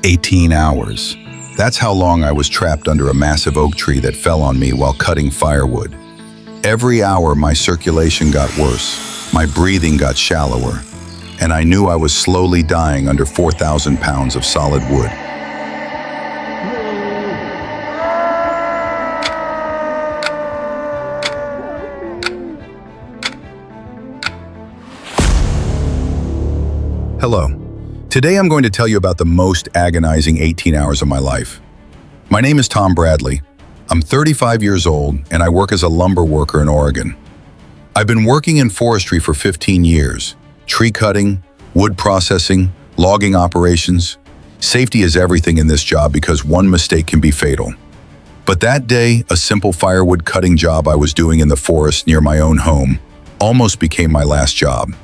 18 hours. That's how long I was trapped under a massive oak tree that fell on me while cutting firewood. Every hour my circulation got worse, my breathing got shallower, and I knew I was slowly dying under 4,000 pounds of solid wood. Hello. Today I'm going to tell you about the most agonizing 18 hours of my life. My name is Tom Bradley. I'm 35 years old and I work as a lumber worker in Oregon. I've been working in forestry for 15 years. Tree cutting, wood processing, logging operations. Safety is everything in this job because one mistake can be fatal. But that day, a simple firewood cutting job I was doing in the forest near my own home almost became my last job.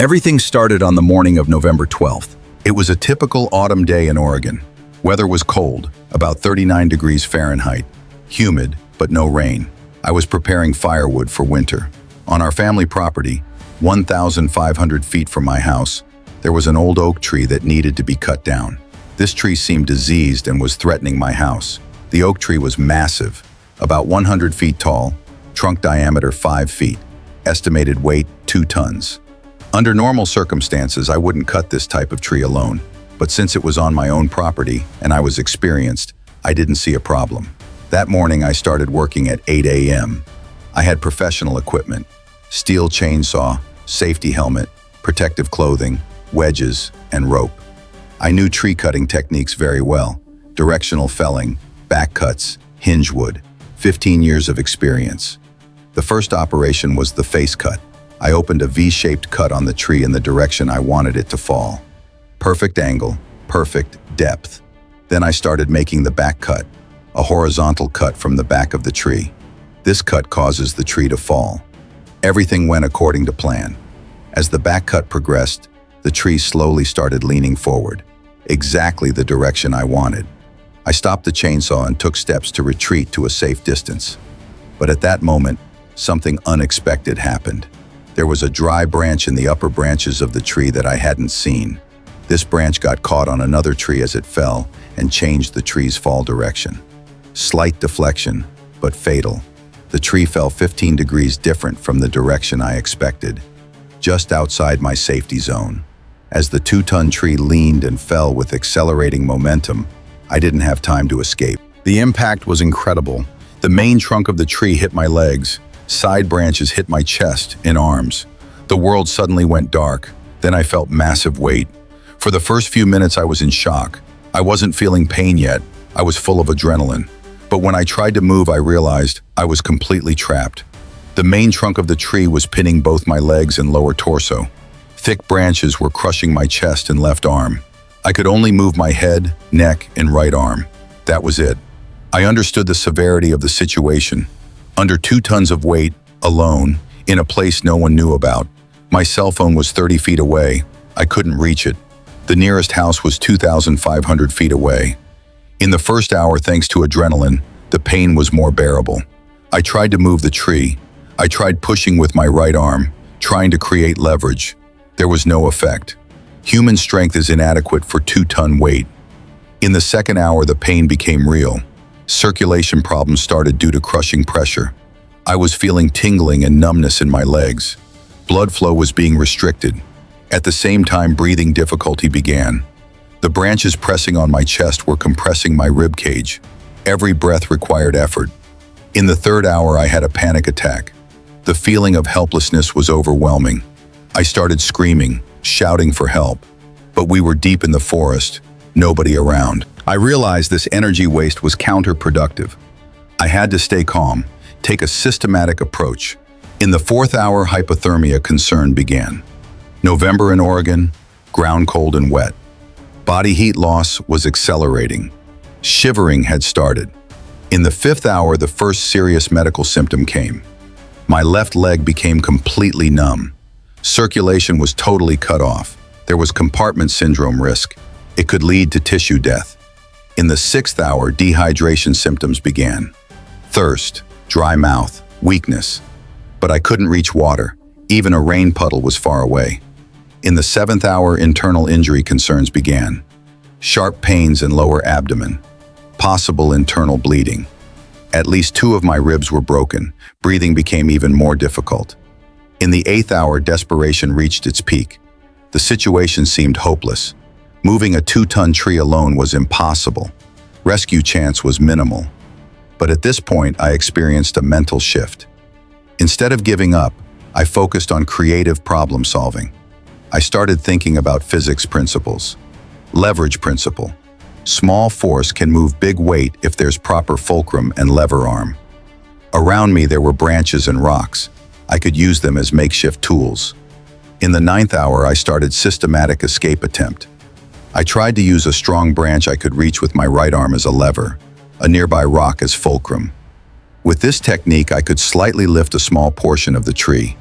Everything started on the morning of November 12th. It was a typical autumn day in Oregon. Weather was cold, about 39 degrees Fahrenheit, humid, but no rain. I was preparing firewood for winter. On our family property, 1,500 feet from my house, there was an old oak tree that needed to be cut down. This tree seemed diseased and was threatening my house. The oak tree was massive, about 100 feet tall, trunk diameter 5 feet, estimated weight 2 tons. Under normal circumstances, I wouldn't cut this type of tree alone, but since it was on my own property and I was experienced, I didn't see a problem. That morning, I started working at 8 a.m. I had professional equipment, steel chainsaw, safety helmet, protective clothing, wedges, and rope. I knew tree cutting techniques very well: directional felling, back cuts, hinge wood, 15 years of experience. The first operation was the face cut. I opened a V-shaped cut on the tree in the direction I wanted it to fall. Perfect angle, perfect depth. Then I started making the back cut, a horizontal cut from the back of the tree. This cut causes the tree to fall. Everything went according to plan. As the back cut progressed, the tree slowly started leaning forward, exactly the direction I wanted. I stopped the chainsaw and took steps to retreat to a safe distance. But at that moment, something unexpected happened. There was a dry branch in the upper branches of the tree that I hadn't seen. This branch got caught on another tree as it fell and changed the tree's fall direction. Slight deflection, but fatal. The tree fell 15 degrees different from the direction I expected, just outside my safety zone. As the 2-ton tree leaned and fell with accelerating momentum, I didn't have time to escape. The impact was incredible. The main trunk of the tree hit my legs. Side branches hit my chest and arms. The world suddenly went dark. Then I felt massive weight. For the first few minutes, I was in shock. I wasn't feeling pain yet. I was full of adrenaline. But when I tried to move, I realized I was completely trapped. The main trunk of the tree was pinning both my legs and lower torso. Thick branches were crushing my chest and left arm. I could only move my head, neck, and right arm. That was it. I understood the severity of the situation. Under 2 tons of weight, alone, in a place no one knew about. My cell phone was 30 feet away. I couldn't reach it. The nearest house was 2,500 feet away. In the first hour, thanks to adrenaline, the pain was more bearable. I tried to move the tree. I tried pushing with my right arm, trying to create leverage. There was no effect. Human strength is inadequate for 2-ton weight. In the second hour, the pain became real. Circulation problems started due to crushing pressure. I was feeling tingling and numbness in my legs. Blood flow was being restricted. At the same time, breathing difficulty began. The branches pressing on my chest were compressing my rib cage. Every breath required effort. In the third hour, I had a panic attack. The feeling of helplessness was overwhelming. I started screaming, shouting for help. But we were deep in the forest, nobody around. I realized this energy waste was counterproductive. I had to stay calm, take a systematic approach. In the 4th hour, hypothermia concern began. November in Oregon, ground cold and wet. Body heat loss was accelerating. Shivering had started. In the 5th hour, the first serious medical symptom came. My left leg became completely numb. Circulation was totally cut off. There was compartment syndrome risk. It could lead to tissue death. In the 6th hour, dehydration symptoms began. Thirst, dry mouth, weakness. But I couldn't reach water. Even a rain puddle was far away. In the 7th hour, internal injury concerns began. sharp pains in lower abdomen, possible internal bleeding. At least 2 of my ribs were broken. Breathing became even more difficult. In the 8th hour, desperation reached its peak. The situation seemed hopeless. Moving a 2-ton tree alone was impossible. Rescue chance was minimal. But at this point, I experienced a mental shift. Instead of giving up, I focused on creative problem solving. I started thinking about physics principles. Leverage principle. Small force can move big weight if there's proper fulcrum and lever arm. Around me there were branches and rocks. I could use them as makeshift tools. In the 9th hour, I started systematic escape attempt. I tried to use a strong branch I could reach with my right arm as a lever, a nearby rock as fulcrum. With this technique, I could slightly lift a small portion of the tree.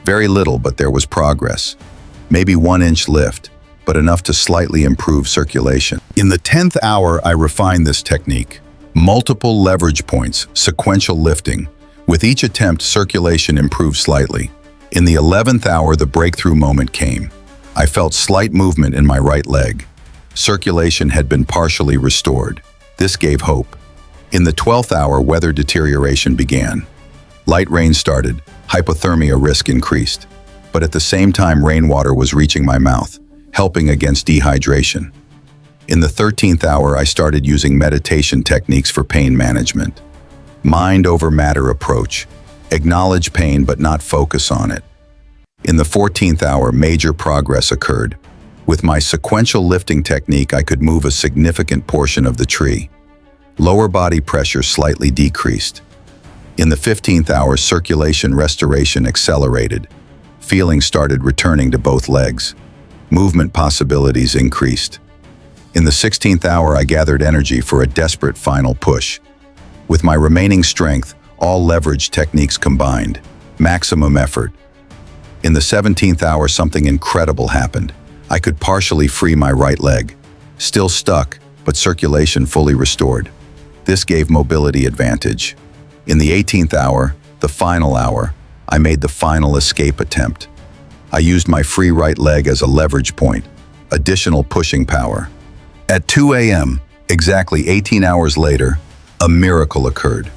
Very little, but there was progress. Maybe 1-inch lift, but enough to slightly improve circulation. In the 10th hour, I refined this technique. Multiple leverage points, sequential lifting. With each attempt, circulation improved slightly. In the 11th hour, the breakthrough moment came. I felt slight movement in my right leg. Circulation had been partially restored. This gave hope. In the 12th hour, weather deterioration began. Light rain started, hypothermia risk increased. But at the same time, rainwater was reaching my mouth, helping against dehydration. In the 13th hour, I started using meditation techniques for pain management. Mind over matter approach. Acknowledge pain but not focus on it. In the 14th hour, major progress occurred. With my sequential lifting technique, I could move a significant portion of the tree. Lower body pressure slightly decreased. In the 15th hour, circulation restoration accelerated. Feeling started returning to both legs. Movement possibilities increased. In the 16th hour, I gathered energy for a desperate final push. With my remaining strength, all leverage techniques combined. Maximum effort. In the 17th hour, something incredible happened. I could partially free my right leg. Still stuck, but circulation fully restored. This gave mobility advantage. In the 18th hour, the final hour, I made the final escape attempt. I used my free right leg as a leverage point, additional pushing power. At 2 a.m., exactly 18 hours later, a miracle occurred.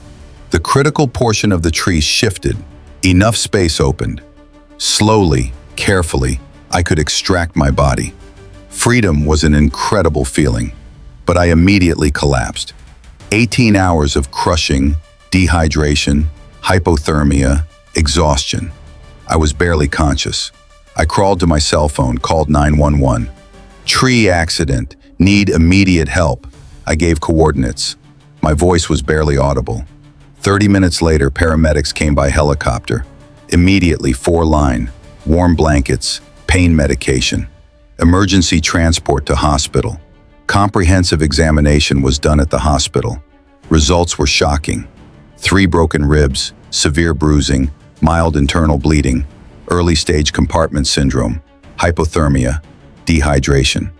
The critical portion of the tree shifted. Enough space opened. Slowly, carefully, I could extract my body. Freedom was an incredible feeling, but I immediately collapsed. 18 hours of crushing, dehydration, hypothermia, exhaustion. I was barely conscious. I crawled to my cell phone, called 911. Tree accident, need immediate help. I gave coordinates. My voice was barely audible. 30 minutes later, paramedics came by helicopter. Immediately, 4-line, warm blankets, pain medication, emergency transport to hospital. Comprehensive examination was done at the hospital. Results were shocking. 3 broken ribs, severe bruising, mild internal bleeding, early-stage compartment syndrome, hypothermia, dehydration.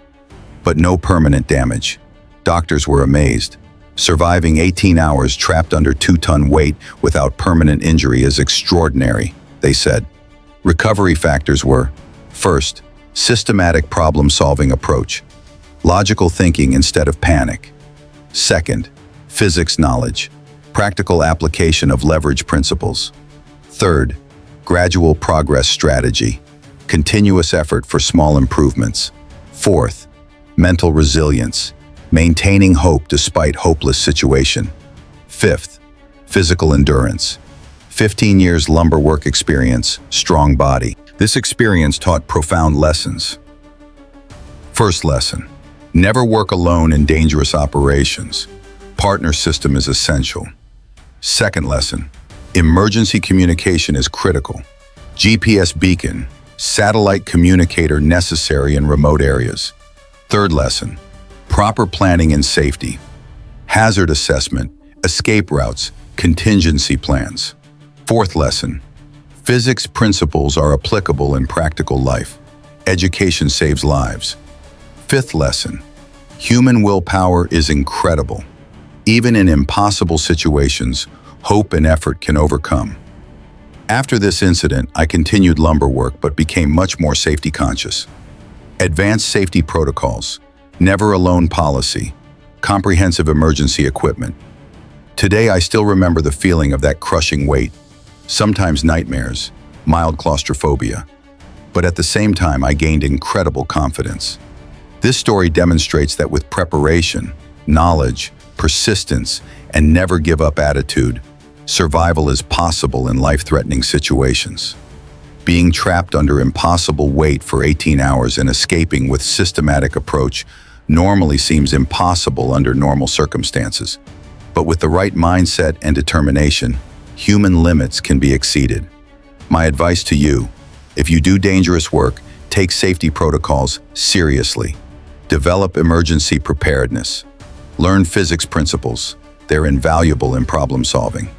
But no permanent damage. Doctors were amazed. Surviving 18 hours trapped under 2-ton weight without permanent injury is extraordinary, they said. Recovery factors were, first, systematic problem-solving approach, logical thinking instead of panic. Second, physics knowledge, practical application of leverage principles. Third, gradual progress strategy, continuous effort for small improvements. Fourth, mental resilience, maintaining hope despite hopeless situation. Fifth, physical endurance. 15 years lumber work experience, strong body. This experience taught profound lessons. First lesson, never work alone in dangerous operations. Partner system is essential. Second lesson, emergency communication is critical. GPS beacon, satellite communicator necessary in remote areas. Third lesson, proper planning and safety, hazard assessment, escape routes, contingency plans. Fourth lesson, physics principles are applicable in practical life. Education saves lives. Fifth lesson, human willpower is incredible. Even in impossible situations, hope and effort can overcome. After this incident, I continued lumber work but became much more safety conscious. Advanced safety protocols, never alone policy, comprehensive emergency equipment. Today, I still remember the feeling of that crushing weight, sometimes nightmares, mild claustrophobia. But at the same time, I gained incredible confidence. This story demonstrates that with preparation, knowledge, persistence, and never give up attitude, survival is possible in life-threatening situations. Being trapped under impossible weight for 18 hours and escaping with systematic approach normally seems impossible under normal circumstances. But with the right mindset and determination, human limits can be exceeded. My advice to you, if you do dangerous work, take safety protocols seriously. Develop emergency preparedness. Learn physics principles. They're invaluable in problem solving.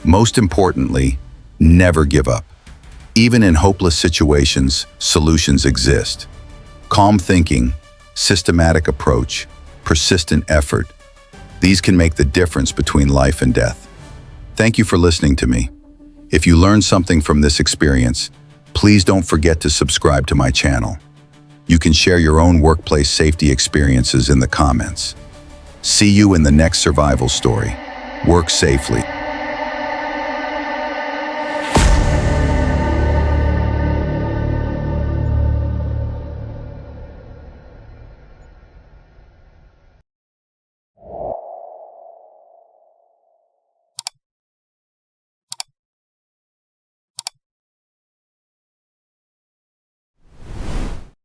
Most importantly, never give up. Even in hopeless situations, solutions exist. Calm thinking, systematic approach, persistent effort, these can make the difference between life and death. Thank you for listening to me. If you learned something from this experience, please don't forget to subscribe to my channel. You can share your own workplace safety experiences in the comments. See you in the next survival story. Work safely.